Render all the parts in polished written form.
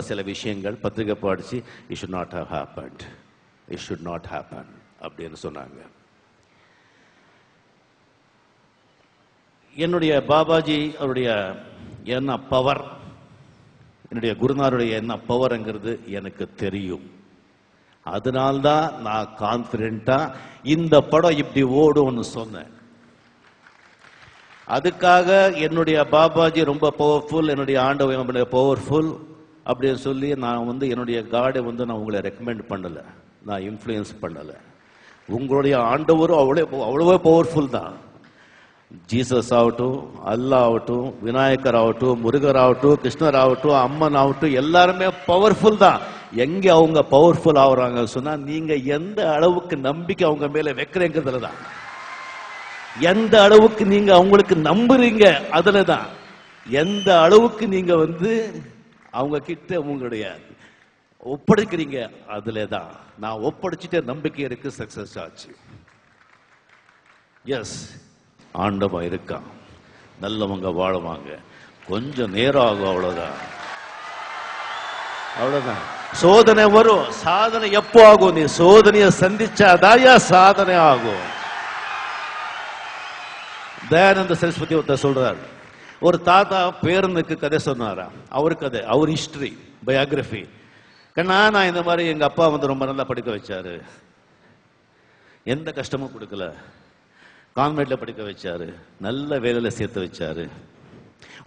சில விஷயங்கள் பத்திரிகை படிச்சு it should not have happened, it should not happen அப்படின்னு சொன்னாங்க. என்னுடைய பாபாஜி அவருடைய என்ன பவர், என்னுடைய குருநாருடைய என்ன பவர்ங்கிறது எனக்கு தெரியும். அதனால்தான் நான் கான்பிடென்ட்டா இந்த படம் இப்படி ஓடும்னு சொன்னேன். அதுக்காக என்னுடைய பாபாஜி ரொம்ப பவர்ஃபுல், என்னுடைய ஆண்டவன் பவர்ஃபுல் அப்படின்னு சொல்லி நான் என்னுடைய காடை நான் உங்களை ரெக்கமெண்ட் பண்ணல, நான் இன்ஃப்ளூயன்ஸ் பண்ணல. உங்களுடைய ஆண்டவரும் அவ்வளவோ பவர்ஃபுல் தான். ஜீசஸ் ஆகட்டும், அல்லா ஆகட்டும், விநாயகர் ஆகட்டும், முருகர் ஆகட்டும், கிருஷ்ணர் ஆகட்டும், அம்மன் ஆகட்டும், எல்லாருமே பவர்ஃபுல் தான். எங்க அவங்க பவர்ஃபுல் ஆகுறாங்க சொன்னா நீங்க எந்த அளவுக்கு நம்பிக்கை அவங்க மேல வைக்கிறீங்கிறதுல தான், எந்த அளவுக்கு நீங்க அவங்களுக்கு நம்புறீங்க அதுலதான், எந்த அளவுக்கு நீங்க அவங்க கிட்ட உங்களுடைய ஒப்படைக்கிறீங்க அதுலதான். நான் ஒப்படைச்சிட்டே நம்பிக்கை இருக்கு, சக்சஸ் ஆச்சு. எஸ், ஆண்டவன் இருக்கான், நல்லவங்க வாழுவாங்க, கொஞ்சம் நேரம் ஆகும், அவ்வளவுதான். அவ்வளவுதான். சோதனை வரும், சாதனை எப்போ ஆகும்? நீ சோதனையை சந்திச்சாதாயா சாதனை ஆகும். தயானந்த சரஸ்வதி ஒருத்தர் சொல்றாரு, ஒரு தாத்தா பேரனுக்கு கதை சொன்னாரா. அவர் கதை, அவர் ஹிஸ்டரி, பயோகிராபி. கண்ணா, நான் இந்த மாதிரி எங்க அப்பா ரொம்ப நல்லா படிக்க வச்சாரு, எந்த கஷ்டமும் கொடுக்கல, கான்வென்ட்ல படிக்க வச்சாரு, நல்ல வேலையில சேர்த்து வச்சாரு.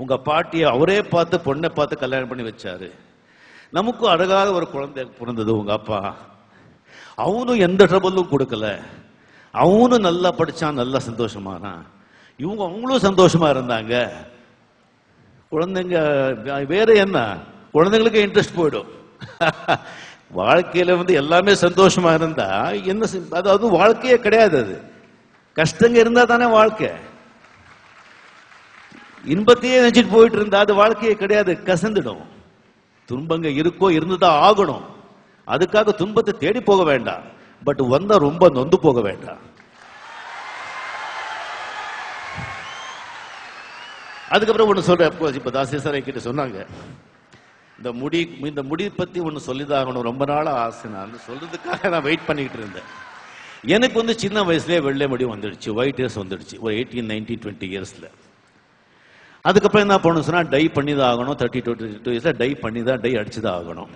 உங்க பாட்டியை அவரே பார்த்து பொண்ணை பார்த்து கல்யாணம் பண்ணி வச்சாரு. நமக்கும் அழகாக ஒரு குழந்தை பிறந்தது உங்க அப்பா. அவனும் எந்த ட்ரபிளும் கொடுக்கல, அவனும் நல்லா படிச்சான், நல்லா சந்தோஷமானான். அவங்களும் சந்தோஷமா இருந்தாங்க. குழந்தைங்க வேற என்ன, குழந்தைங்களுக்கு இன்ட்ரெஸ்ட் போயிடும். வாழ்க்கையில எல்லாமே சந்தோஷமா இருந்தா என்ன, அதாவது வாழ்க்கையே கிடையாது. அது கஷ்டங்க இருந்தா தானே வாழ்க்கை. இன்பத்தையே நினைச்சிட்டு போயிட்டு இருந்தா அது வாழ்க்கையே கிடையாது, கசந்துடும். துன்பங்க இருக்கோ, இருந்துதான் ஆகணும். அதுக்காக துன்பத்தை தேடி போக வேண்டாம், பட் வந்தா ரொம்ப நொந்து போக வேண்டாம். அதுக்கப்புறம் ஒண்ணு சொல்றேன். இப்ப தாசி சார் கிட்ட சொன்னாங்க, இந்த முடி பத்தி ஒண்ணு சொல்லிதாகணும், ரொம்ப நாளா ஆசை. நான் சொல்றதுக்காக நான் வெயிட் பண்ணிக்கிட்டு இருந்தேன். எனக்கு சின்ன வயசுலயே வெள்ளை முடி வந்துடுச்சு, ஒயிட் ஹேர்ஸ் வந்துடுச்சு, ஒரு 18, 19, 20 இயர்ஸ்ல. அதுக்கப்புறம் என்ன பண்ணணும் சொன்னா, டை பண்ணி தான் ஆகணும். 32 இயர்ஸ்ல டை பண்ணி தான், டை அடிச்சுதான் ஆகணும்.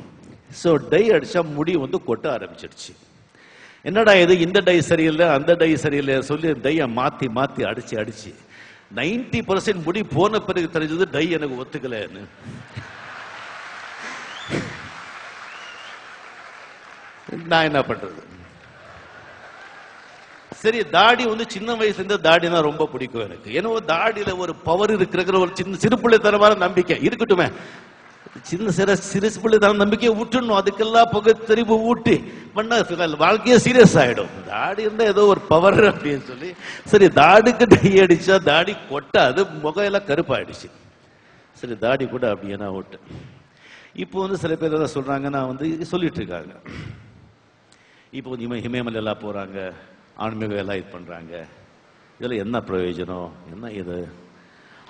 ஸோ டை அடிச்சா முடி கொட்ட ஆரம்பிச்சிடுச்சு. என்னடா இது, இந்த டை சரியில்லை, அந்த டை சரியில்லை சொல்லி டைய மாத்தி மாத்தி அடிச்சு 90% முடி போன பிறகு தெரிஞ்சது டை எனக்கு ஒத்துக்கலன்னு. நான் என்ன பண்றது? சரி, தாடி சின்ன வயசுல இருந்து தாடினா ரொம்ப பிடிக்கும் எனக்கு. ஏன்னா தாடியில ஒரு பவர் இருக்கிற ஒரு சிறு பிள்ளை தரமான நம்பிக்கை இருக்கட்டுமே. சிறு பிள்ளை தர நம்பிக்கையை விட்டுணும், அதுக்கெல்லாம் பகுத்தறிவு ஊட்டி பண்ண வாழ்க்கையே சீரியஸ் ஆயிடும். தாடி இருந்தா ஏதோ ஒரு பவர் அப்படின்னு சொல்லி, சரி தாடிக்கு டை அடிச்சா தாடி கொட்டாது, முகையெல்லாம் கருப்பாயிடுச்சு. சரி, தாடி கூட அப்படியே நான் விட்டேன். இப்போ சில பேர் ஏதாவது சொல்றாங்கன்னா சொல்லிட்டு இருக்காங்க. இப்போ இமயமலையெல்லாம் போறாங்க, ஆன்மீக எல்லாம் இது பண்றாங்க. இதுல என்ன பிரயோஜனம், என்ன இது?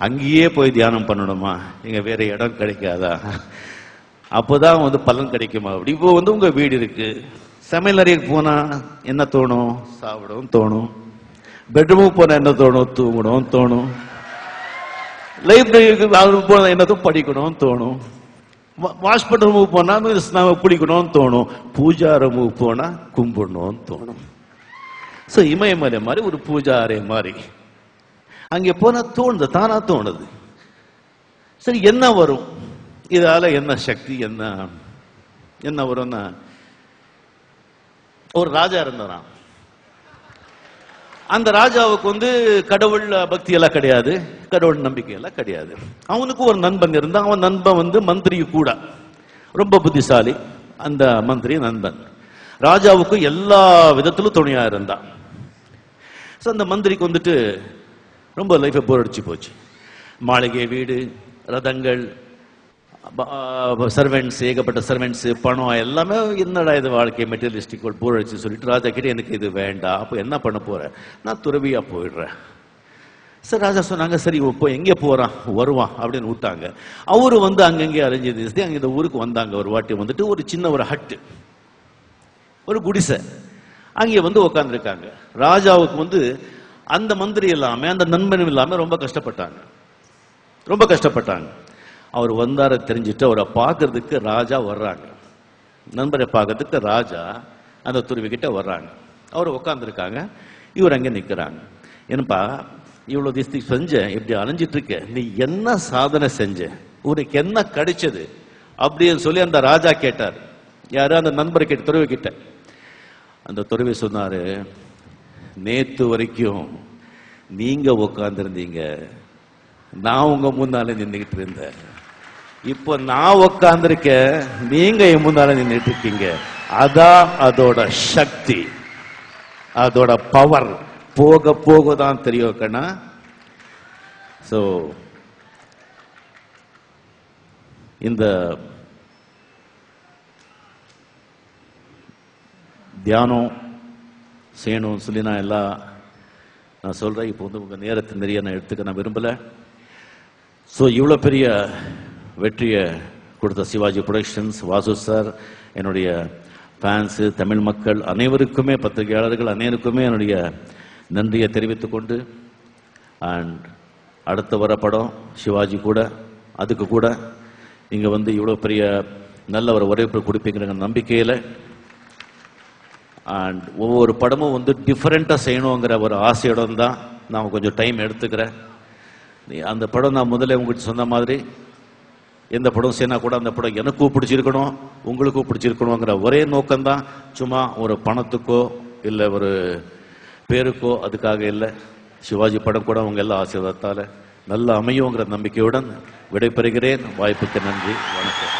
அங்கேயே போய் தியானம் பண்ணணுமா? நீங்க வேற இடம் கிடைக்காதா? அப்போதான் பலன் கிடைக்குமா? அப்படி இப்போ உங்க வீடு இருக்கு, சமையல் அறைக்கு போனா என்ன தோணும்? சாப்பிடவும் தோணும். பெட்ரூமுக்கு போனா என்ன தோணும்? தூங்கணும் தோணும். லைப்ரரிக்கு போனா என்னதும் படிக்கணும் தோணும். வாஷ் பண்ண ரூமுக்கு போனா குளிக்கணும்னு தோணும். பூஜா ரூமுக்கு போனா கும்பிடணும்னு தோணும். சோ இமயமலை மாதிரி ஒரு பூஜா அறை மாதிரி அங்கே போனா தோணுது, தானா தோணுது. சரி, என்ன வரும் இதால? என்ன சக்தி, என்ன வரும்னா, ஒரு ராஜா இருந்தாராம். அந்த ராஜாவுக்கு கடவுள் பக்தி எல்லாம் கிடையாது, கடவுள் நம்பிக்கை எல்லாம் கிடையாது. அவனுக்கு ஒரு நண்பன் இருந்தான். அவன் நண்பன் மந்திரி கூட, ரொம்ப புத்திசாலி. அந்த மந்திரி நண்பன் ராஜாவுக்கு எல்லா விதத்திலும் துணையா இருந்தான். அந்த மந்திரிக்கு ரொம்ப லைஃப் போர் அடிச்சு போச்சு. மாளிகை, வீடு, ரதங்கள், சர்வெண்ட்ஸ், ஏகப்பட்ட சர்வெண்ட்ஸ், பணம் எல்லாமே. என்னடா இது வாழ்க்கை, மெட்டீரியலிஸ்டிக் போர் அடிச்சு சொல்லிட்டு ராஜா கிட்ட எனக்கு இது வேண்டாம். அப்போ என்ன பண்ண போற? நான் துறவியா போயிடுறேன். சார் ராஜா சொன்னாங்க, சரி இப்போ எங்கே போறான் வருவான் அப்படின்னு விட்டாங்க. அவரு வந்து அங்கங்கே அலைஞ்சு அங்க இந்த ஊருக்கு வந்தாங்க. ஒரு வாட்டி வந்துட்டு ஒரு சின்ன ஒரு ஹட்டு, ஒரு குடிசை, அங்கே வந்து உட்காந்துருக்காங்க. ராஜாவுக்கு வந்து அந்த மந்திரி இல்லாம அந்த நண்பனும் இல்லாம ரொம்ப கஷ்டப்பட்டாங்க. அவர் வந்தார தெரிஞ்சுட்டு அவரை பார்க்கறதுக்கு ராஜா வர்றாங்க. நண்பரை பார்க்கறதுக்கு ராஜா அந்த துருவிக்கிட்ட வர்றாங்க. அவர் உட்காந்துருக்காங்க, இவர் அங்கே நிற்கிறாங்க. என்னப்பா இவ்வளவு திஸ்தி செஞ்ச, இப்படி அலைஞ்சிட்டு இருக்க, நீ என்ன சாதனை செஞ்ச, உனக்கு என்ன கிடைச்சது அப்படின்னு சொல்லி அந்த ராஜா கேட்டார். யாரு? அந்த நண்பரை கேட்ட, துறவி கிட்ட. அந்த துறவி சொன்னாரு, நேத்து வரைக்கும் நீங்க உட்கார்ந்துருந்தீங்க, நான் உங்க முன்னால நின்றுகிட்டு இருந்தேன். இப்போ நான் உட்கார்ந்துருக்க, நீங்க என் முன்னால நின்றுட்டு இருக்கீங்க. அதான் அதோட சக்தி, அதோட பவர். போக போக தான் தெரியும் கண்ணா. சோ இந்த தியானம் செய்யணும் சொல்லி நான் சொல்றேன். இப்போ வந்து உங்க நேரத்தை நிறைய நான் எடுத்துக்க நான் விரும்பல. ஸோ இவ்வளோ பெரிய வெற்றியை கொடுத்த சிவாஜி புரொடக்ஷன்ஸ், வாசு சார், என்னுடைய ஃபேன்ஸு, தமிழ் மக்கள் அனைவருக்குமே, பத்திரிகையாளர்கள் அனைவருக்குமே என்னுடைய நன்றியை தெரிவித்துக் கொண்டு, அண்ட் அடுத்த வர படம் சிவாஜி கூட, அதுக்கு கூட இங்கே வந்து இவ்வளோ பெரிய நல்ல ஒரு வரவேற்பு கொடுப்பீங்கிற நம்பிக்கையில், அண்ட் ஒவ்வொரு படமும் வந்து டிஃப்ரெண்ட்டாக செய்யணுங்கிற ஒரு ஆசையுடன் தான் நான் கொஞ்சம் டைம் எடுத்துக்கிறேன். அந்த படம் நான் முதல்ல உங்கள்கிட்ட சொன்ன மாதிரி, எந்த படம் செய்யினா கூட அந்த படம் எனக்கும் பிடிச்சிருக்கணும், உங்களுக்கும் பிடிச்சிருக்கணுங்கிற ஒரே நோக்கம்தான். சும்மா ஒரு பணத்துக்கோ இல்லை ஒரு பேருக்கோ அதுக்காக இல்லை. சிவாஜி படம் கூட உங்க எல்லா ஆசீர்வாதத்தால நல்ல அமையுங்கிற நம்பிக்கையுடன் விடைபெறுகிறேன். வாய்ப்புக்கு நன்றி, வணக்கம்.